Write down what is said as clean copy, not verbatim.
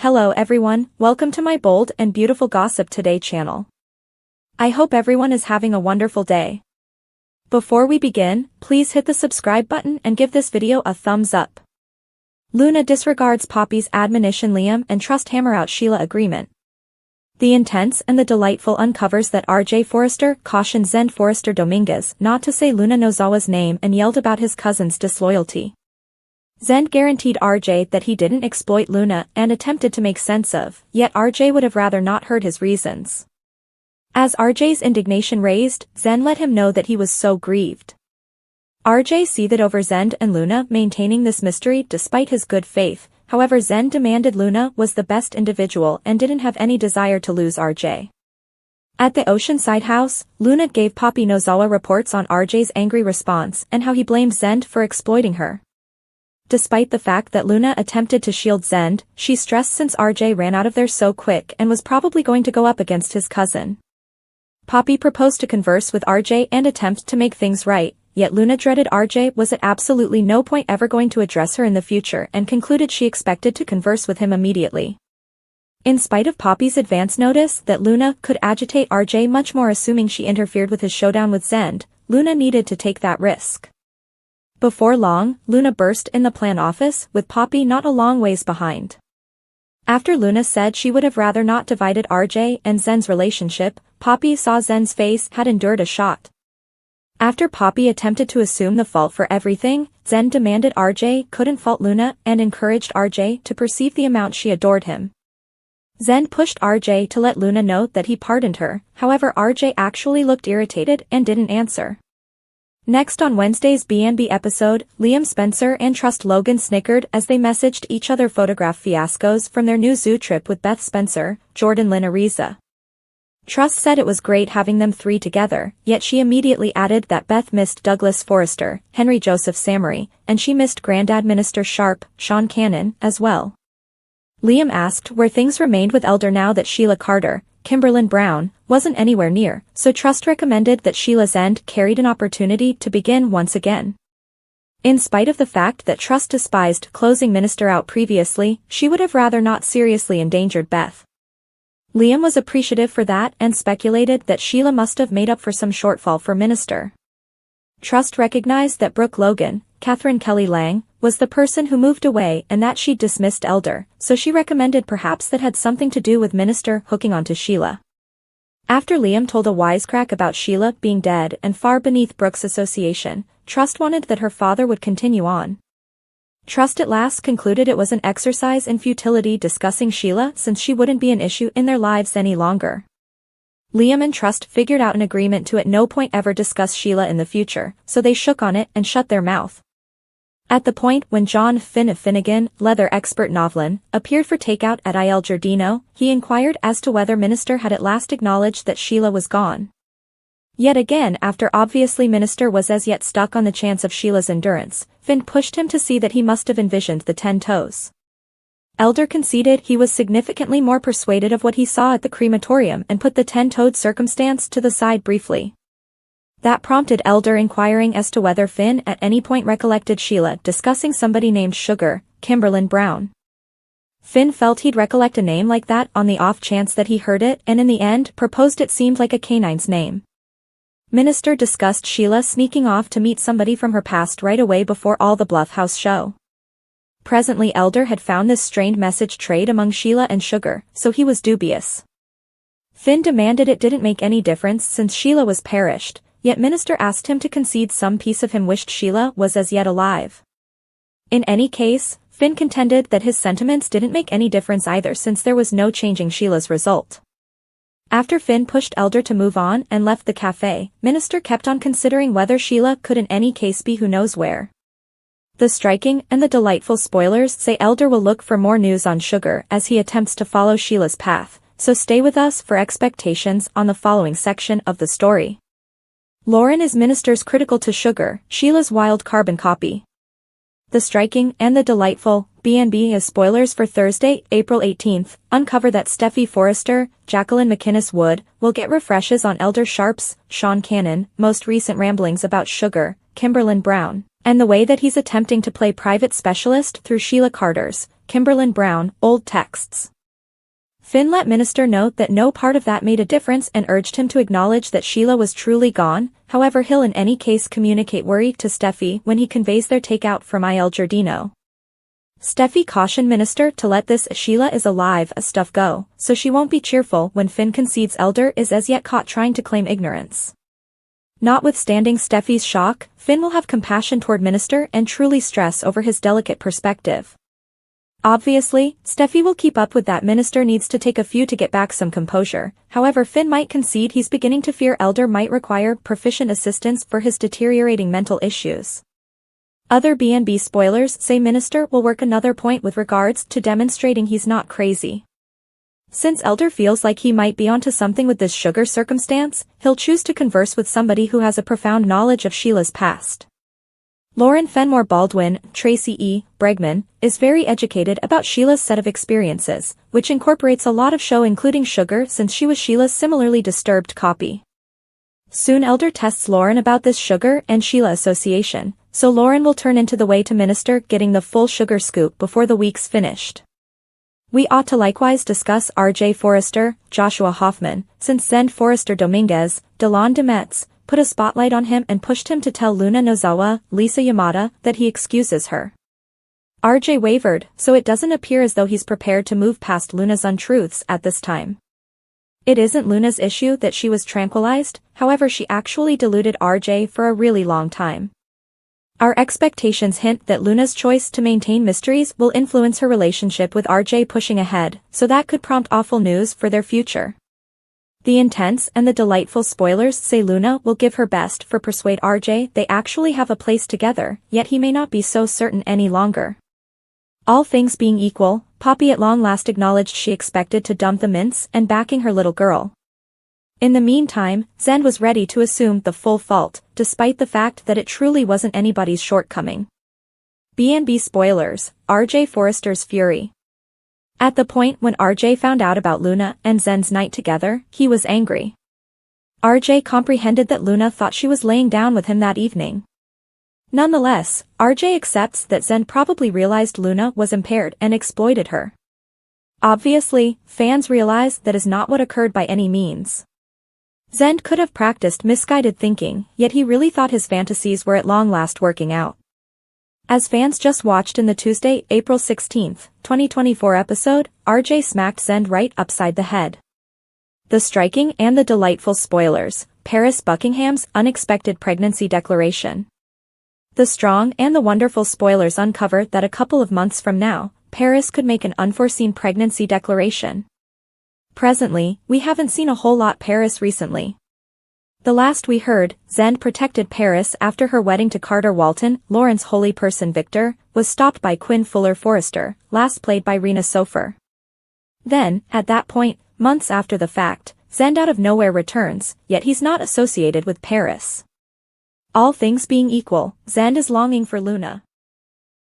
Hello everyone, welcome to my bold and beautiful Gossip Today channel. I hope everyone is having a wonderful day. Before we begin, please hit the subscribe button and give this video a thumbs up. Luna disregards Poppy's admonition. Liam and Trust hammer out Sheila agreement. The intense and the delightful uncovers that R.J. Forrester cautioned Zend Forrester Dominguez not to say Luna Nozawa's name and yelled about his cousin's disloyalty. Zend guaranteed RJ that he didn't exploit Luna and attempted to make sense of, yet RJ would have rather not heard his reasons. As RJ's indignation raised, Zend let him know that he was so grieved. RJ seethed over Zend and Luna maintaining this mystery despite his good faith, however Zend demanded Luna was the best individual and didn't have any desire to lose RJ. At the Oceanside house, Luna gave Poppy Nozawa reports on RJ's angry response and how he blamed Zend for exploiting her. Despite the fact that Luna attempted to shield Zend, she stressed since RJ ran out of there so quick and was probably going to go up against his cousin. Poppy proposed to converse with RJ and attempt to make things right, yet Luna dreaded RJ was at absolutely no point ever going to address her in the future and concluded she expected to converse with him immediately. In spite of Poppy's advance notice that Luna could agitate RJ much more assuming she interfered with his showdown with Zend, Luna needed to take that risk. Before long, Luna burst in the plan office with Poppy not a long ways behind. After Luna said she would have rather not divided RJ and Zend's relationship, Poppy saw Zend's face had endured a shot. After Poppy attempted to assume the fault for everything, Zend demanded RJ couldn't fault Luna and encouraged RJ to perceive the amount she adored him. Zend pushed RJ to let Luna know that he pardoned her, however RJ actually looked irritated and didn't answer. Next on Wednesday's B&B episode, Liam Spencer and Trust Logan snickered as they messaged each other photograph fiascos from their new zoo trip with Beth Spencer, Jordan Lynn Ariza. Trust said it was great having them three together, yet she immediately added that Beth missed Douglas Forrester, Henry Joseph Samory, and she missed Grandad Minister Sharpe, Sean Cannon, as well. Liam asked where things remained with Elder now that Sheila Carter, Kimberlyn Brown, wasn't anywhere near, so Trust recommended that Sheila's end carried an opportunity to begin once again. In spite of the fact that Trust despised closing Minister out previously, she would have rather not seriously endangered Beth. Liam was appreciative for that and speculated that Sheila must have made up for some shortfall for Minister. Trust recognized that Brooke Logan, Catherine Kelly Lang, was the person who moved away and that she'd dismissed Elder, so she recommended perhaps that had something to do with Minister hooking onto Sheila. After Liam told a wisecrack about Sheila being dead and far beneath Brooke's association, Trust wanted that her father would continue on. Trust at last concluded it was an exercise in futility discussing Sheila since she wouldn't be an issue in their lives any longer. Liam and Trust figured out an agreement to at no point ever discuss Sheila in the future, so they shook on it and shut their mouth. At the point when John Finnegan, leather expert Novlin, appeared for takeout at Il Giardino, he inquired as to whether Minister had at last acknowledged that Sheila was gone. Yet again after obviously Minister was as yet stuck on the chance of Sheila's endurance, Finn pushed him to see that he must have envisioned the 10 toes. Elder conceded he was significantly more persuaded of what he saw at the crematorium and put the 10-toed circumstance to the side briefly. That prompted Elder inquiring as to whether Finn at any point recollected Sheila discussing somebody named Sugar, Kimberlyn Brown. Finn felt he'd recollect a name like that on the off chance that he heard it and in the end proposed it seemed like a canine's name. Minister discussed Sheila sneaking off to meet somebody from her past right away before all the Bluff House show. Presently Elder had found this strained message trade among Sheila and Sugar, so he was dubious. Finn demanded it didn't make any difference since Sheila was perished, yet Minister asked him to concede some piece of him wished Sheila was as yet alive. In any case, Finn contended that his sentiments didn't make any difference either since there was no changing Sheila's result. After Finn pushed Elder to move on and left the cafe, Minister kept on considering whether Sheila could in any case be who knows where. The striking and the delightful spoilers say Elder will look for more news on Sugar as he attempts to follow Sheila's path, so stay with us for expectations on the following section of the story. Lauren is Minister's critical to Sugar, Sheila's wild carbon copy. The striking and the delightful B&B as spoilers for Thursday, April 18th, uncover that Steffi Forrester, Jacqueline McInnes Wood, will get refreshes on Elder Sharpe's, Sean Cannon, most recent ramblings about Sugar, Kimberlyn Brown, and the way that he's attempting to play private specialist through Sheila Carter's, Kimberlyn Brown, old texts. Finn let Minister know that no part of that made a difference and urged him to acknowledge that Sheila was truly gone. However, he'll in any case communicate worry to Steffi when he conveys their takeout from Il Giardino. Steffi cautioned Minister to let this Sheila is alive stuff go, so she won't be cheerful when Finn concedes Elder is as yet caught trying to claim ignorance. Notwithstanding Steffi's shock, Finn will have compassion toward Minister and truly stress over his delicate perspective. Obviously, Steffi will keep up with that. Minister needs to take a few to get back some composure. However, Finn might concede he's beginning to fear Elder might require proficient assistance for his deteriorating mental issues. Other B&B spoilers say Minister will work another point with regards to demonstrating he's not crazy. Since Elder feels like he might be onto something with this sugar circumstance, he'll choose to converse with somebody who has a profound knowledge of Sheila's past. Lauren Fenmore Baldwin, Tracy E. Bregman, is very educated about Sheila's set of experiences, which incorporates a lot of show including sugar since she was Sheila's similarly disturbed copy. Soon Elder tests Lauren about this sugar and Sheila association, so Lauren will turn into the way to Minister getting the full sugar scoop before the week's finished. We ought to likewise discuss R.J. Forrester, Joshua Hoffman, since Zend Forrester Dominguez, Delon Demetz, put a spotlight on him and pushed him to tell Luna Nozawa, Lisa Yamada, that he excuses her. RJ wavered, so it doesn't appear as though he's prepared to move past Luna's untruths at this time. It isn't Luna's issue that she was tranquilized, however she actually deluded RJ for a really long time. Our expectations hint that Luna's choice to maintain mysteries will influence her relationship with RJ pushing ahead, so that could prompt awful news for their future. The intense and the delightful spoilers say Luna will give her best for persuade RJ they actually have a place together, yet he may not be so certain any longer. All things being equal, Poppy at long last acknowledged she expected to dump the mince and backing her little girl. In the meantime, Zend was ready to assume the full fault, despite the fact that it truly wasn't anybody's shortcoming. B&B spoilers, RJ Forrester's fury. At the point when RJ found out about Luna and Zend's night together, he was angry. RJ comprehended that Luna thought she was laying down with him that evening. Nonetheless, RJ accepts that Zend probably realized Luna was impaired and exploited her. Obviously, fans realize that is not what occurred by any means. Zend could have practiced misguided thinking, yet he really thought his fantasies were at long last working out. As fans just watched in the Tuesday, April 16, 2024 episode, RJ smacked Zend right upside the head. The striking and the delightful spoilers, Paris Buckingham's unexpected pregnancy declaration. The strong and the wonderful spoilers uncover that a couple of months from now, Paris could make an unforeseen pregnancy declaration. Presently, we haven't seen a whole lot Paris recently. The last we heard, Zend protected Paris after her wedding to Carter Walton. Lauren's holy person Victor was stopped by Quinn Fuller Forrester, last played by Rena Sofer. Then, at that point, months after the fact, Zend out of nowhere returns, yet he's not associated with Paris. All things being equal, Zend is longing for Luna.